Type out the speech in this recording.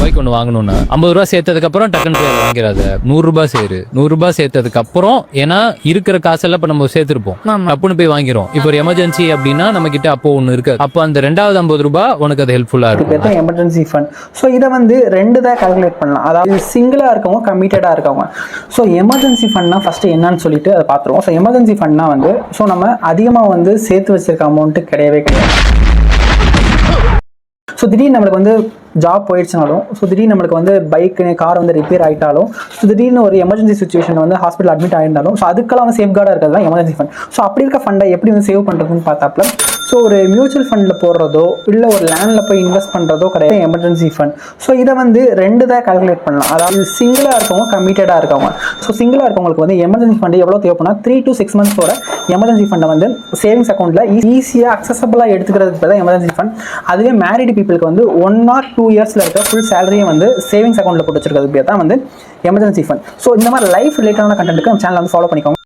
ரூபாய்க்கு ஒன்று வாங்கணும்னா 50 ரூபா சேர்த்ததுக்கு அப்புறம் டக்குன்னு போய் வாங்கிறாத. 100 ரூபாய் சேரு. 100 ரூபாய் சேர்த்ததுக்கு அப்புறம், ஏன்னா இருக்கிற காசெல்லாம் இப்ப நம்ம சேர்த்திருப்போம், டப்புன்னு போய் வாங்கிறோம். இப்போ ஒரு எமர்ஜென்சி அப்படின்னா நம்ம கிட்ட அப்போ ஒண்ணு இருக்கு. அப்போ அந்த 2வது 50 ரூபாய் உனக்கு அது ஹெல்ப்ஃபுல்லா இருக்கும். Emergency fund. ஸோ இதை வந்து 2 தான் கால்குலேட் பண்ணலாம். அதாவது சிங்கிளா இருக்கவங்க, கமிட்டடா இருக்கவங்க. ஸோ எமர்ஜென்சி ஃபண்ட்னா ஃபர்ஸ்ட் என்னன்னு சொல்லிட்டு அதை பார்த்துருவோம். ஸோ எமர்ஜென்சி ஃபண்ட்னா வந்து ஸோ நம்ம அதிகமாக வந்து சேர்த்து வச்சிருக்க அமௌண்ட் கிடையவே கிடையாது. ஸோ திடீர்னு நம்மளுக்கு வந்து ஜாப் போயிடுச்சுனாலும், ஸோ திடீர்னு நம்மளுக்கு வந்து பைக்கு கார் வந்து ரிப்பேர் ஆகிட்டாலும், ஸோ திடீர்னு ஒரு எமர்ஜென்சி சுச்சுவேஷன் வந்து ஹாஸ்பிட்டல் அட்மிட் ஆகிருந்தாலும், ஸோ அதுக்கெல்லாம் வந்து சேஃப்கார்டாக இருக்கிறது தான் எமர்ஜென்சி ஃபண்ட். ஸோ அப்படி இருக்க ஃபண்டை எப்படி வந்து சேவ் பண்ணுறதுன்னு பார்த்தாப்புல, ஸோ ஒரு மியூச்சுவல் ஃபண்டில் போடுறதோ இல்லை ஒரு லேண்டில் போய் இன்வெஸ்ட் பண்ணுறதோ கிடையாது எமர்ஜென்சி ஃபண்ட். ஸோ இதை வந்து 2 தான் கால்குலேட் பண்ணலாம். அதாவது சிங்கிளாக இருக்கவங்க, கமிட்டடாக இருக்கவங்க. ஸோ சிங்கிளாக இருக்கவங்களுக்கு வந்து எமர்ஜென்சி ஃபண்டு எவ்வளோ தேவைப்படும், 3 to 6 months எமர்ஜென்சி ஃபண்டை வந்து சேவிங்ஸ் அக்கௌண்ட்டில் ஈஸியாக அக்சசபிளாக எடுத்துக்கிறதுக்கு தான் எமர்ஜென்சி ஃபண்ட். அதுவே மேரிட் பீப்புளுக்கு வந்து 1 or 2 years இருக்க ஃபுல் சேலரியை வந்து சேவிங்ஸ் அக்கௌண்ட்டில் போட்டு வச்சிருக்கிறது தான் வந்து எமர்ஜென்சி ஃபண்ட். ஸோ இந்த மாதிரி லைஃப் ரிலேட்டடான கண்டென்ட்டுக்கு நம்ம சேனல் வந்து ஃபாலோ பண்ணிக்கோங்க.